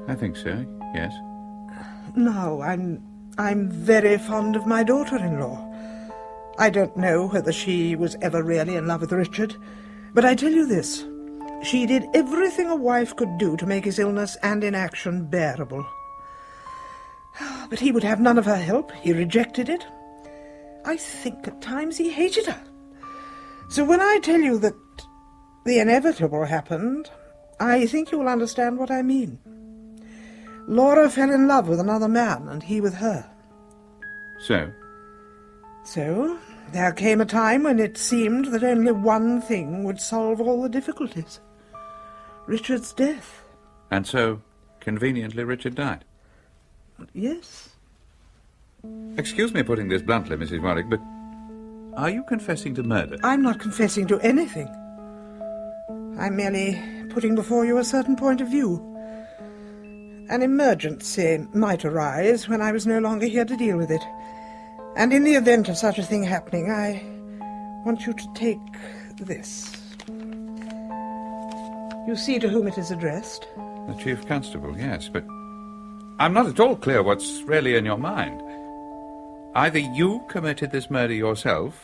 I think so, yes. No, I'm very fond of my daughter-in-law. I don't know whether she was ever really in love with Richard, but I tell you this. She did everything a wife could do to make his illness and inaction bearable. But he would have none of her help. He rejected it. I think at times he hated her. So when I tell you that the inevitable happened, I think you will understand what I mean. Laura fell in love with another man, and he with her. So? So, there came a time when it seemed that only one thing would solve all the difficulties. Richard's death. And so, conveniently, Richard died? Yes. Excuse me putting this bluntly, Mrs. Warwick, but are you confessing to murder? I'm not confessing to anything. I'm merely putting before you a certain point of view. An emergency might arise when I was no longer here to deal with it. And in the event of such a thing happening, I want you to take this. You see to whom it is addressed? The Chief Constable, yes, but I'm not at all clear what's really in your mind. Either you committed this murder yourself,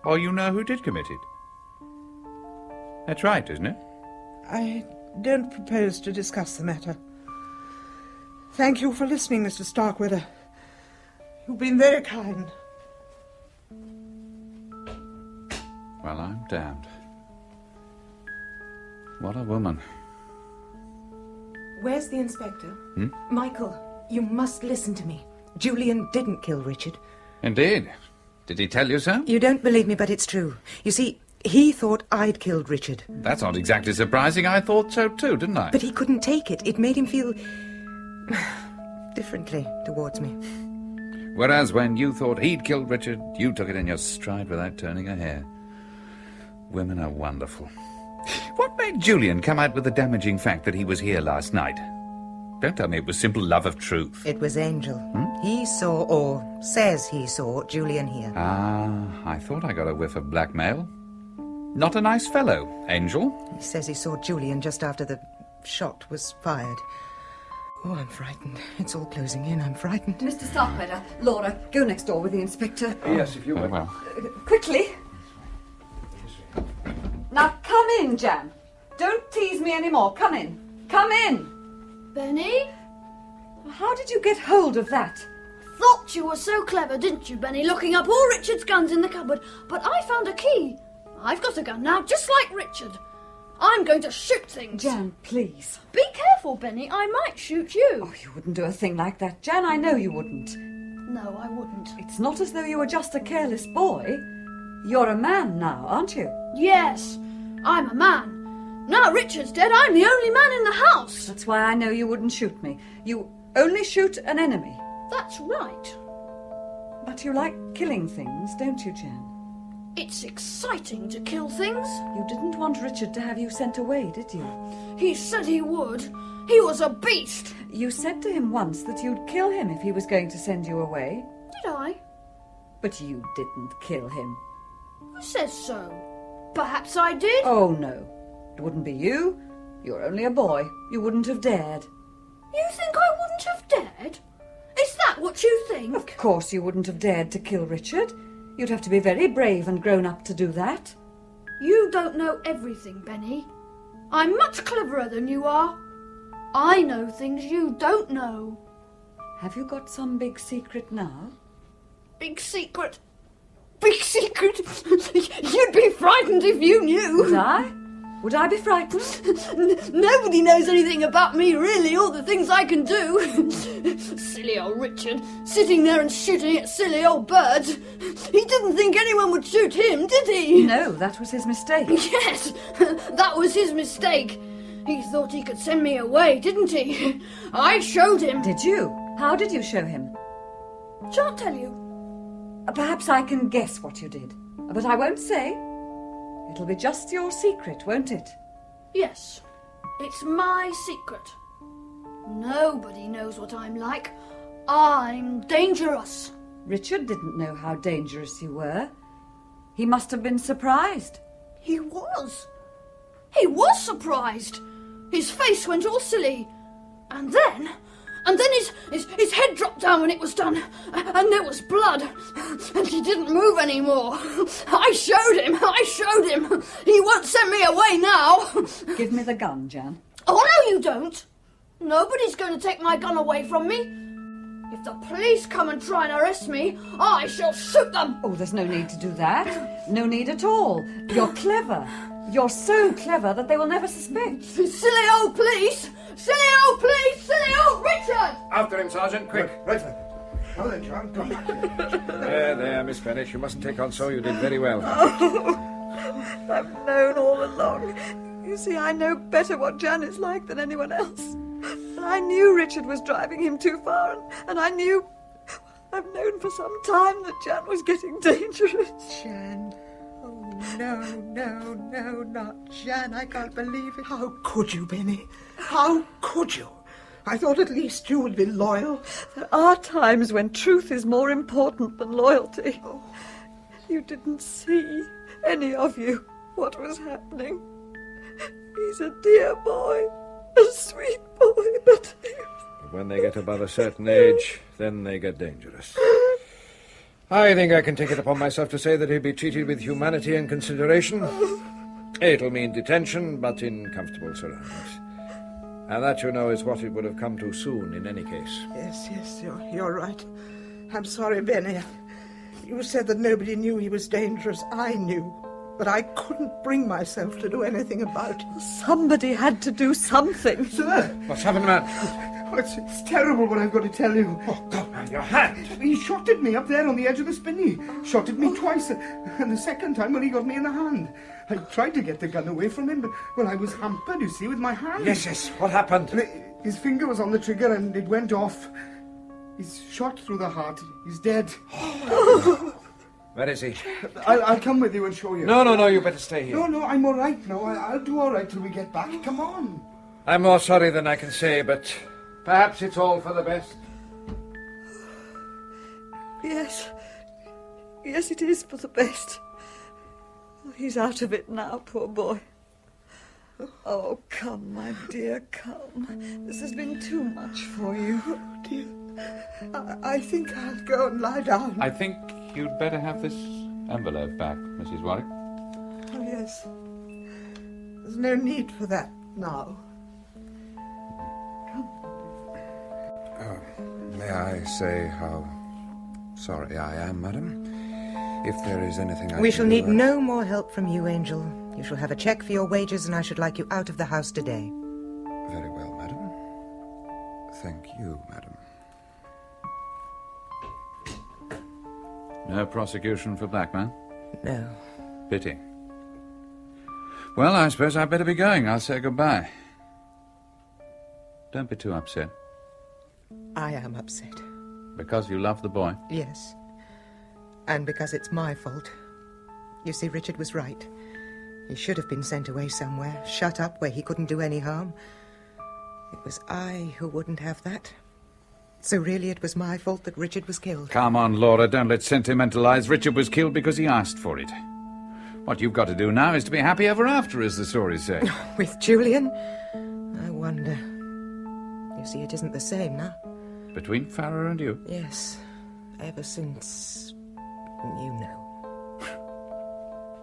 or you know who did commit it. That's right, isn't it? I don't propose to discuss the matter. Thank you for listening, Mr. Starkweather. You've been very kind. Well, I'm damned. What a woman. Where's the inspector? Michael, you must listen to me. Julian didn't kill Richard. Indeed. Did he tell you so? You don't believe me, but it's true. You see, he thought I'd killed Richard. That's not exactly surprising. I thought so too, didn't I? But he couldn't take it. It made him feel differently towards me. Whereas when you thought he'd killed Richard, you took it in your stride without turning a hair. Women are wonderful. What made Julian come out with the damaging fact that he was here last night? Don't tell me it was simple love of truth. It was Angel. He saw, or says he saw, Julian here. Ah, I thought I got a whiff of blackmail. Not a nice fellow, Angel. He says he saw Julian just after the shot was fired. Oh, I'm frightened. It's all closing in. I'm frightened. Mr. Starkweather, Laura, go next door with the inspector. Yes, if you Very would. well. Quickly. Now come in, Jan. Don't tease me anymore. Come in. Come in. Benny? How did you get hold of that? Thought you were so clever, didn't you, Benny, locking up all Richard's guns in the cupboard? But I found a key. I've got a gun now, just like Richard. I'm going to shoot things. Jan, please. Be careful, Benny. I might shoot you. Oh, you wouldn't do a thing like that, Jan. I know you wouldn't. No, I wouldn't. It's not as though you were just a careless boy. You're a man now, aren't you? Yes, I'm a man. Now Richard's dead, I'm the only man in the house. That's why I know you wouldn't shoot me. You only shoot an enemy. That's right. But you like killing things, don't you, Jan? It's exciting to kill things. You didn't want Richard to have you sent away, did you? He said he would. He was a beast. You said to him once that you'd kill him if he was going to send you away. Did I? But you didn't kill him. Who says so? Perhaps I did. Oh, no. It wouldn't be you. You're only a boy. You wouldn't have dared. You think I wouldn't have dared? Is that what you think? Of course you wouldn't have dared to kill Richard. You'd have to be very brave and grown up to do that. You don't know everything, Benny. I'm much cleverer than you are. I know things you don't know. Have you got some big secret now? Big secret. Big secret. You'd be frightened if you knew. Would I? Would I be frightened? Nobody knows anything about me, really, or the things I can do. Silly old Richard, sitting there and shooting at silly old birds. He didn't think anyone would shoot him, did he? No, that was his mistake. Yes, that was his mistake. He thought he could send me away, didn't he? I showed him. Did you? How did you show him? Shan't tell you. Perhaps I can guess what you did, but I won't say. It'll be just your secret, won't it? Yes, it's my secret. Nobody knows what I'm like. I'm dangerous. Richard didn't know how dangerous you were. He must have been surprised. He was. He was surprised. His face went all silly. And then his head dropped down when it was done. And there was blood. And he didn't move anymore. I showed him. He won't send me away now. Give me the gun, Jan. Oh, no, you don't. Nobody's going to take my gun away from me. If the police come and try and arrest me, I shall shoot them. Oh, there's no need to do that. No need at all. You're clever. You're so clever that they will never suspect. Silly old police! Silly old police! Silly old Richard! After him, Sergeant, quick. Right, sir. Now then, John, come. There, Miss Bennett, you mustn't take on so. You did very well. I've known all along. You see, I know better what Jan is like than anyone else. And I knew Richard was driving him too far, and I knew... I've known for some time that Jan was getting dangerous. Jan. Oh, no, not Jan. I can't believe it. How could you, Benny? How could you? I thought at least you would be loyal. There are times when truth is more important than loyalty. Oh. You didn't see, any of you, what was happening. He's a dear boy, a sweet boy, but when they get above a certain age, then they get dangerous. I think I can take it upon myself to say that he'll be treated with humanity and consideration. It'll mean detention, but in comfortable surroundings. And that, you know, is what it would have come to soon in any case. Yes, you're right. I'm sorry, Benny. You said that nobody knew he was dangerous. I knew. But I couldn't bring myself to do anything about it. Somebody had to do something. Sir! What's happened, man? Oh, it's terrible what I've got to tell you. Oh, go on, your hand! He shot at me up there on the edge of the spinney. Shot at me twice. And the second time, well, he got me in the hand. I tried to get the gun away from him, but, well, I was hampered, you see, with my hand. Yes, what happened? His finger was on the trigger and it went off. He's shot through the heart. He's dead. Where is he? I'll come with you and show you. No, you better stay here. No, I'm all right now. I'll do all right till we get back. Come on. I'm more sorry than I can say, but perhaps it's all for the best. Yes, it is for the best. He's out of it now, poor boy. Oh, come, my dear, come. This has been too much for you. Oh, dear. I think I'll go and lie down. I think you'd better have this envelope back, Mrs. Warwick. Oh, yes. There's no need for that now. May I say how sorry I am, madam? If there is anything I We can shall do, need no more help from you, Angel. You shall have a cheque for your wages, and I should like you out of the house today. Very well, madam. Thank you, madam. No prosecution for blackmail? No. Pity. Well, I suppose I'd better be going. I'll say goodbye. Don't be too upset. I am upset. Because you love the boy? Yes. And because it's my fault. You see, Richard was right. He should have been sent away somewhere, shut up where he couldn't do any harm. It was I who wouldn't have that. So really it was my fault that Richard was killed. Come on, Laura, don't let's sentimentalise. Richard was killed because he asked for it. What you've got to do now is to be happy ever after, as the stories say. With Julian? I wonder. You see, it isn't the same now. Between Farrer and you? Yes. Ever since... you know.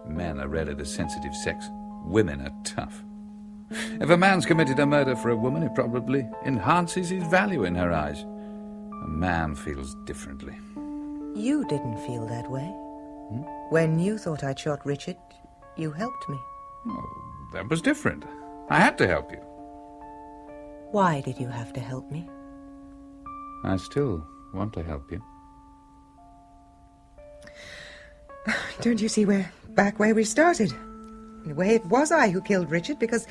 Men are rarely the sensitive sex. Women are tough. If a man's committed a murder for a woman, it probably enhances his value in her eyes. A man feels differently. You didn't feel that way. When you thought I'd shot Richard, you helped me. Oh, that was different. I had to help you. Why did you have to help me? I still want to help you. Don't you see we're back where we started? In a way, it was I who killed Richard because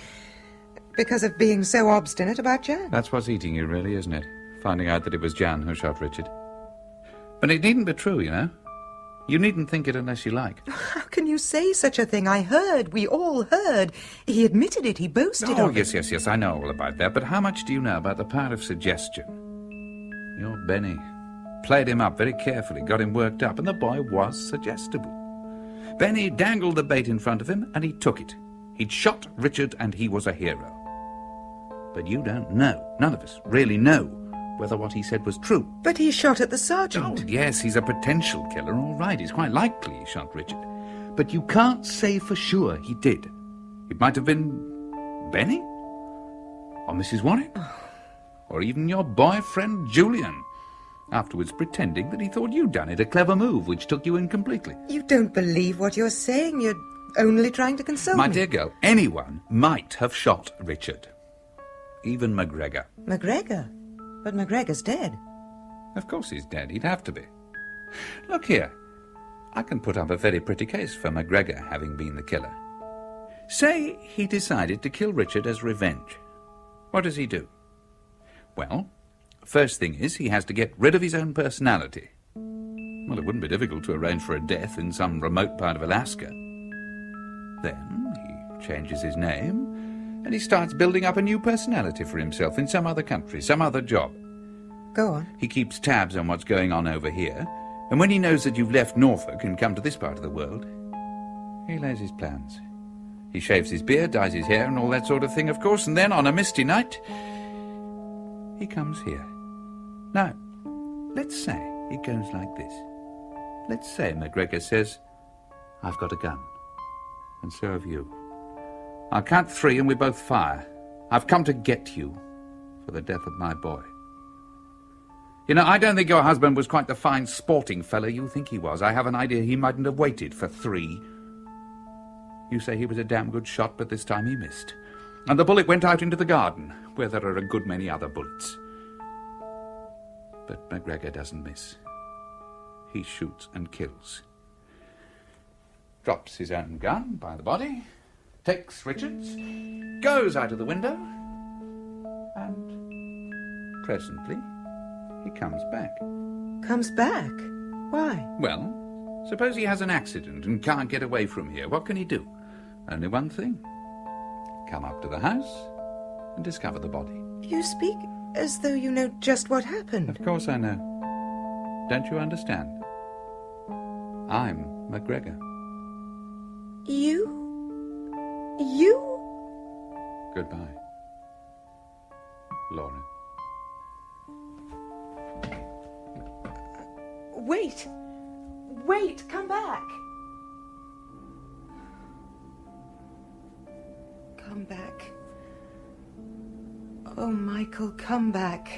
of being so obstinate about Jan. That's what's eating you, really, isn't it? Finding out that it was Jan who shot Richard. But it needn't be true, you know. You needn't think it unless you like. How can you say such a thing? I heard. We all heard. He admitted it. He boasted Oh, of yes, it. yes, yes, I know all about that. But how much do you know about the power of suggestion? Your Benny played him up very carefully, got him worked up, and the boy was suggestible. Benny dangled the bait in front of him, and he took it. He'd shot Richard, and he was a hero. But you don't know, none of us really know, whether what he said was true. But he shot at the sergeant. Oh, yes, he's a potential killer, all right. It's quite likely he shot Richard. But you can't say for sure he did. It might have been Benny, or Mrs. Warwick, or even your boyfriend Julian, afterwards pretending that he thought you'd done it, a clever move which took you in completely. You don't believe what you're saying. You're only trying to console My me. dear girl, anyone might have shot Richard. Even MacGregor. MacGregor? But MacGregor's dead. Of course he's dead. He'd have to be. Look here. I can put up a very pretty case for MacGregor having been the killer. Say he decided to kill Richard as revenge. What does he do? Well, first thing is he has to get rid of his own personality. Well, it wouldn't be difficult to arrange for a death in some remote part of Alaska. Then he changes his name, and he starts building up a new personality for himself in some other country, some other job. Go on. He keeps tabs on what's going on over here, and when he knows that you've left Norfolk and come to this part of the world, he lays his plans. He shaves his beard, dyes his hair, and all that sort of thing, of course, and then on a misty night, he comes here. Now, let's say it goes like this. Let's say MacGregor says, I've got a gun, and so have you. I'll count 3 and we both fire. I've come to get you for the death of my boy. You know, I don't think your husband was quite the fine sporting fellow you think he was. I have an idea he mightn't have waited for 3. You say he was a damn good shot, but this time he missed. And the bullet went out into the garden, where there are a good many other bullets. But MacGregor doesn't miss. He shoots and kills. Drops his own gun by the body, takes Richard's, goes out of the window, and presently he comes back. Comes back? Why? Well, suppose he has an accident and can't get away from here. What can he do? Only one thing. Come up to the house and discover the body. You speak as though you know just what happened. Of course I know. Don't you understand? I'm MacGregor. You? Goodbye, Laura. Wait, come back. Come back. Oh, Michael, come back.